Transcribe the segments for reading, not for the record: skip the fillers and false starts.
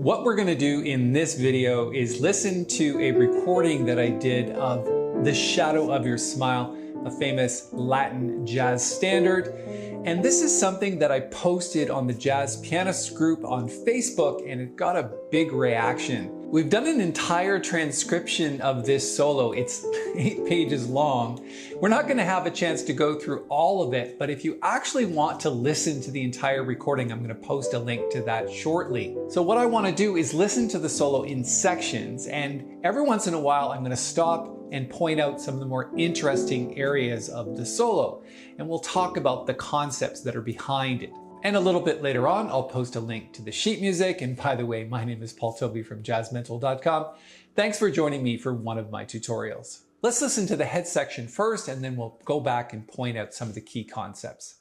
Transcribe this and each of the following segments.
What we're going to do in this video is listen to a recording that I did of The Shadow of Your Smile, a famous Latin jazz standard. And this is something that I posted on the Jazz Pianist group on Facebook, and it got a big reaction. We've done an entire transcription of this solo. It's 8 pages long. We're not going to have a chance to go through all of it, but if you actually want to listen to the entire recording, I'm going to post a link to that shortly. So what I want to do is listen to the solo in sections, and every once in a while I'm going to stop and point out some of the more interesting areas of the solo. And we'll talk about the concepts that are behind it. And a little bit later on, I'll post a link to the sheet music. And by the way, my name is Paul Tobey from jazzmental.com. Thanks for joining me for one of my tutorials. Let's listen to the head section first, and then we'll go back and point out some of the key concepts.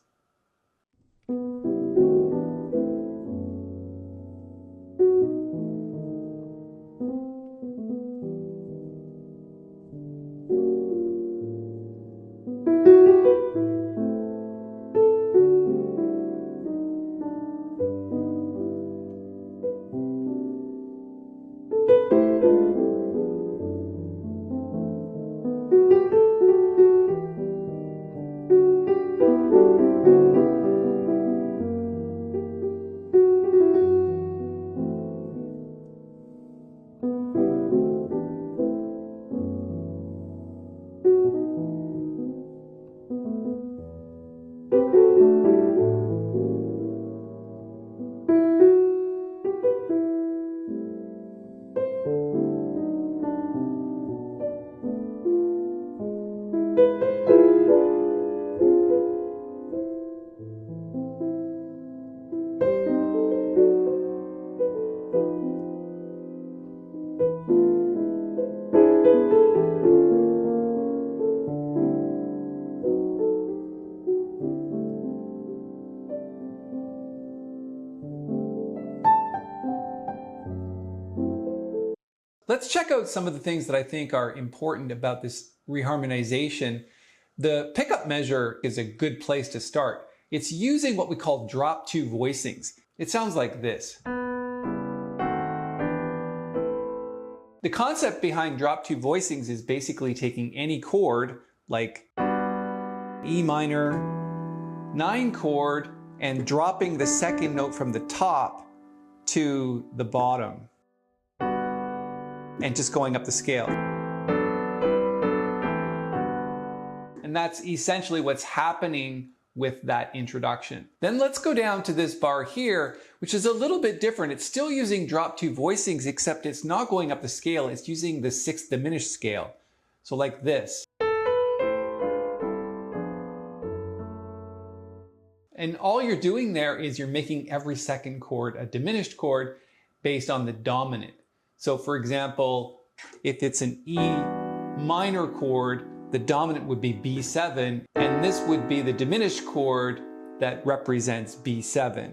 Let's check out some of the things that I think are important about this reharmonization. The pickup measure is a good place to start. It's using what we call drop two voicings. It sounds like this. The concept behind drop two voicings is basically taking any chord, like E minor 9 chord, and dropping the second note from the top to the bottom, and just going up the scale. And that's essentially what's happening with that introduction. Then let's go down to this bar here, which is a little bit different. It's still using drop two voicings, except it's not going up the scale. It's using the 6th diminished scale. So like this. And all you're doing there is you're making every second chord a diminished chord based on the dominant. So for example, if it's an E minor chord, the dominant would be B7, and this would be the diminished chord that represents B7.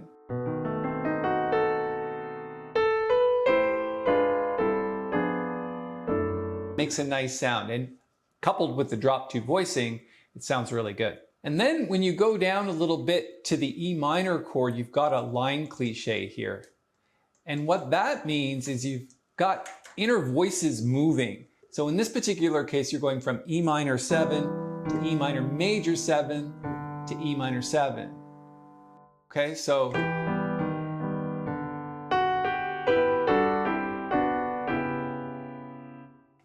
Makes a nice sound, and coupled with the drop two voicing, it sounds really good. And then when you go down a little bit to the E minor chord, you've got a line cliche here. And what that means is you've got inner voices moving. So in this particular case, you're going from E minor 7 to E minor major 7 to E minor 7. Okay, so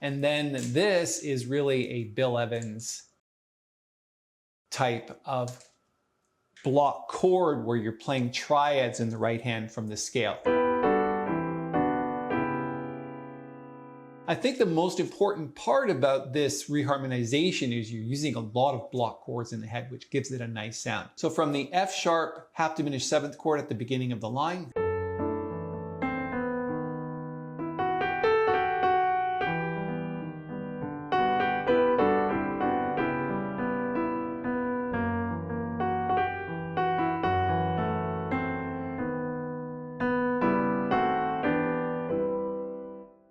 and then this is really a Bill Evans type of block chord where you're playing triads in the right hand from the scale. I think the most important part about this reharmonization is you're using a lot of block chords in the head, which gives it a nice sound. So from the F sharp half diminished 7th chord at the beginning of the line,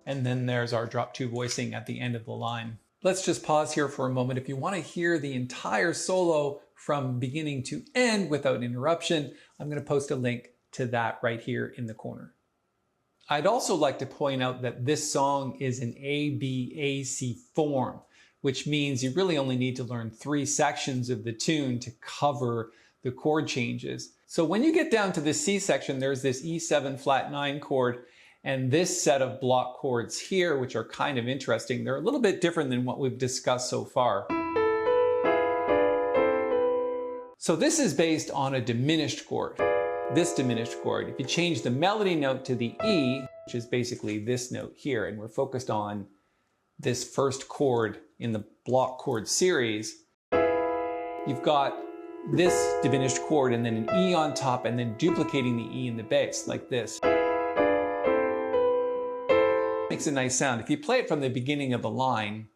and then there's our drop two voicing at the end of the line. Let's just pause here for a moment. If you want to hear the entire solo from beginning to end without interruption, I'm going to post a link to that right here in the corner. I'd also like to point out that this song is an ABAC form, which means you really only need to learn 3 sections of the tune to cover the chord changes. So when you get down to the C section, there's this E7 flat 9 chord and this set of block chords here, which are kind of interesting. They're a little bit different than what we've discussed so far. So this is based on a diminished chord. This diminished chord. If you change the melody note to the E, which is basically this note here, and we're focused on this first chord in the block chord series, you've got this diminished chord and then an E on top and then duplicating the E in the bass like this. Makes a nice sound. If you play it from the beginning of the line,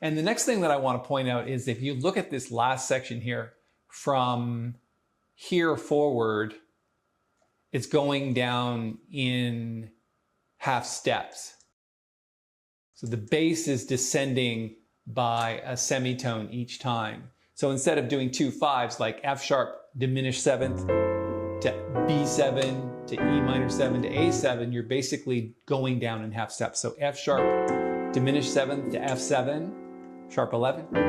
and the next thing that I want to point out is if you look at this last section here, from here forward, it's going down in half steps. So the bass is descending by a semitone each time. So instead of doing 2 5s like F sharp diminished 7th to B7 to E minor 7 to A7, you're basically going down in half steps. So F sharp diminished 7th to F7, sharp 11, to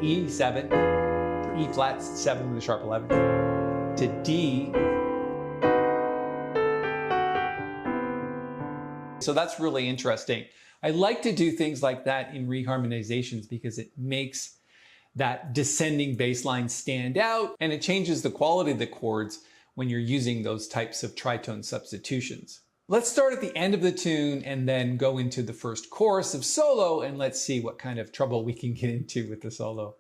E7, to E flat 7 with a sharp 11, to D. So that's really interesting. I like to do things like that in reharmonizations because it makes that descending bass line stand out and it changes the quality of the chords when you're using those types of tritone substitutions. Let's start at the end of the tune and then go into the first chorus of solo, and let's see what kind of trouble we can get into with the solo.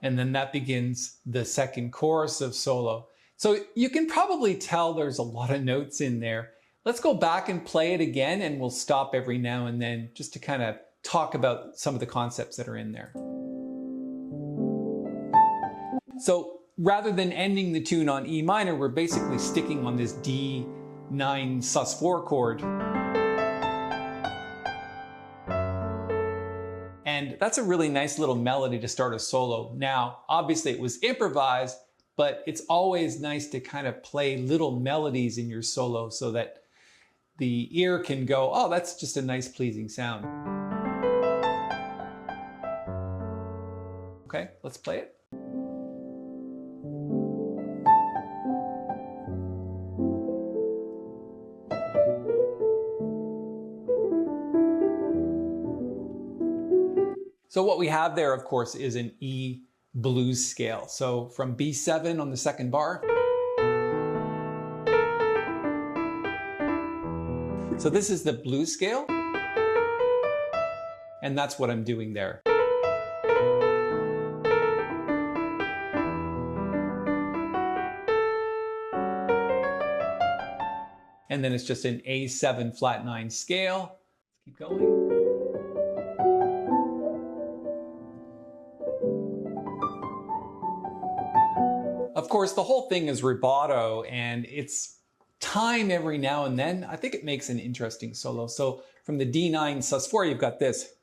And then that begins the second chorus of solo. So you can probably tell there's a lot of notes in there. Let's go back and play it again, and we'll stop every now and then just to kind of talk about some of the concepts that are in there. So rather than ending the tune on E minor, we're basically sticking on this D9 sus4 chord. And that's a really nice little melody to start a solo. Now, obviously it was improvised, but it's always nice to kind of play little melodies in your solo so that the ear can go, oh, that's just a nice pleasing sound. Okay, let's play it. So what we have there, of course, is an E blues scale. So from B7 on the second bar. So this is the blues scale. And that's what I'm doing there. And then it's just an A7 flat 9 scale. Let's keep going. course, the whole thing is rubato, and it's time every now and then. I think it makes an interesting solo. So from the D9 sus4, you've got this.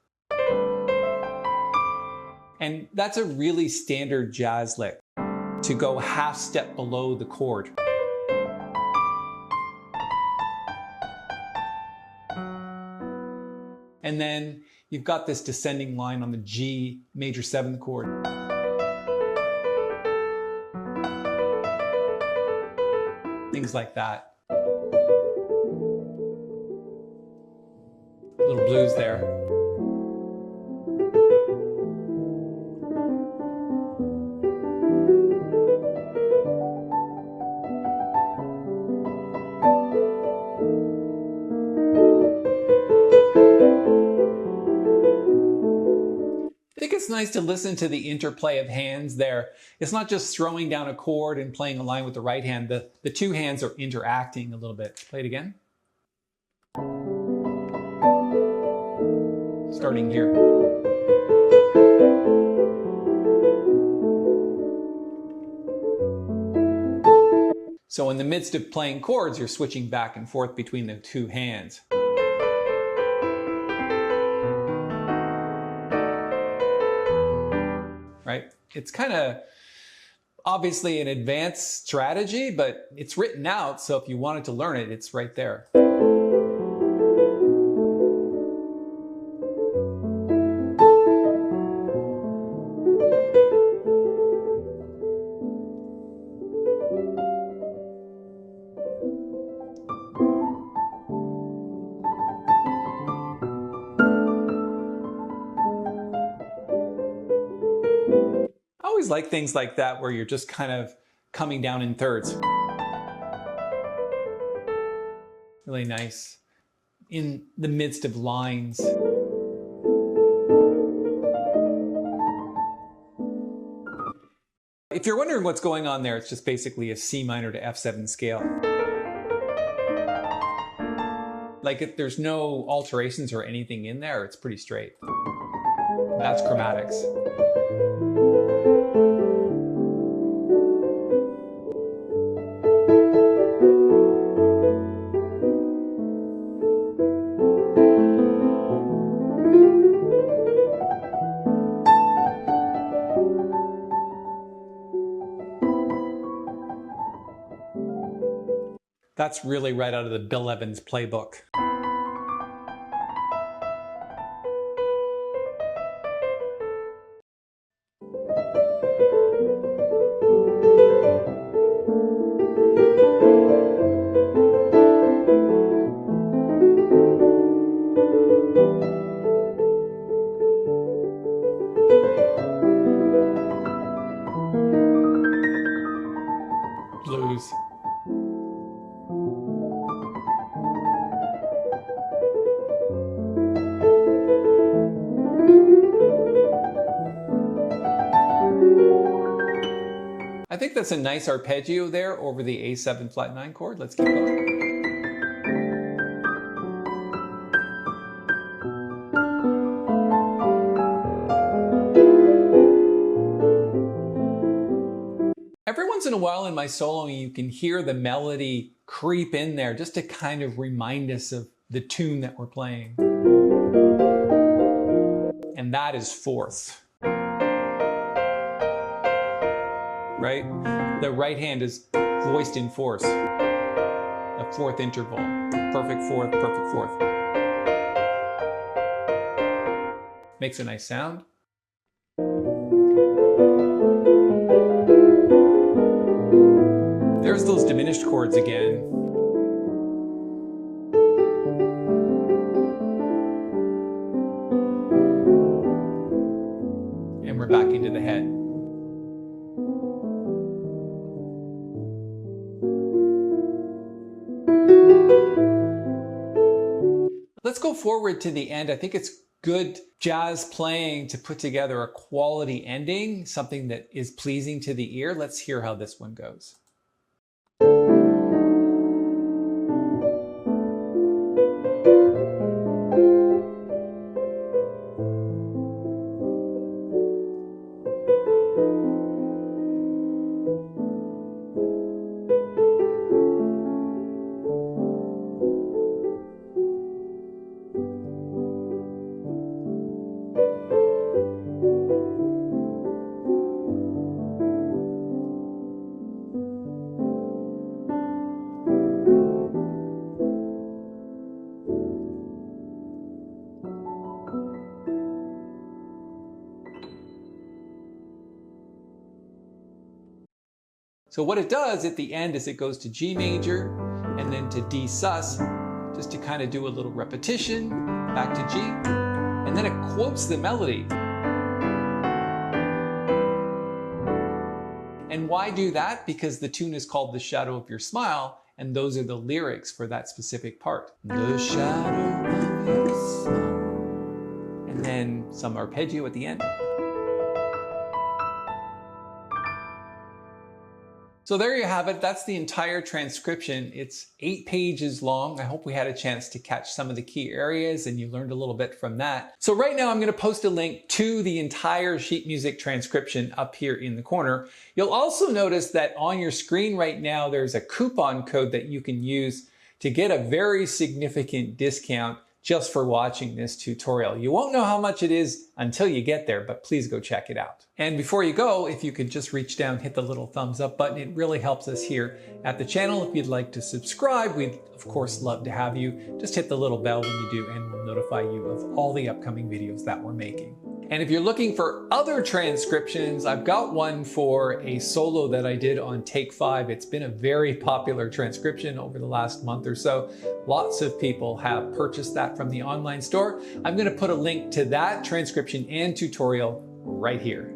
And that's a really standard jazz lick, to go half step below the chord. And then you've got this descending line on the G major 7th chord. Things like that. A little blues there. I think it's nice to listen to the interplay of hands there. It's not just throwing down a chord and playing a line with the right hand. The two hands are interacting a little bit. Play it again. Starting here. So in the midst of playing chords, you're switching back and forth between the two hands. Right? It's kind of obviously an advanced strategy, but it's written out, so if you wanted to learn it, it's right there. I always like things like that where you're just kind of coming down in thirds. Really nice. In the midst of lines. If you're wondering what's going on there, it's just basically a C minor to F7 scale. Like if there's no alterations or anything in there, it's pretty straight. That's chromatics. That's really right out of the Bill Evans playbook. Blues. I think that's a nice arpeggio there over the A7 flat 9 chord. Let's keep going. Every once in a while in my soloing, you can hear the melody creep in there just to kind of remind us of the tune that we're playing. And that is fourth. Right? The right hand is voiced in fourths. A fourth interval. Perfect fourth, perfect fourth. Makes a nice sound. There's those diminished chords again. And we're back into the head. Let's go forward to the end. I think it's good jazz playing to put together a quality ending, something that is pleasing to the ear. Let's hear how this one goes. So what it does at the end is it goes to G major and then to D sus, just to kind of do a little repetition, back to G, and then it quotes the melody. And why do that? Because the tune is called The Shadow of Your Smile, and those are the lyrics for that specific part. The shadow of your smile. And then some arpeggio at the end. So there you have it. That's the entire transcription. It's 8 pages long. I hope we had a chance to catch some of the key areas and you learned a little bit from that. So right now I'm going to post a link to the entire sheet music transcription up here in the corner. You'll also notice that on your screen right now, there's a coupon code that you can use to get a very significant discount just for watching this tutorial. You won't know how much it is until you get there, but please go check it out. And before you go, if you could just reach down, hit the little thumbs up button, it really helps us here at the channel. If you'd like to subscribe, we'd of course love to have you. Just hit the little bell when you do and we'll notify you of all the upcoming videos that we're making. And if you're looking for other transcriptions, I've got one for a solo that I did on Take 5. It's been a very popular transcription over the last month or so. Lots of people have purchased that from the online store. I'm going to put a link to that transcription and tutorial right here.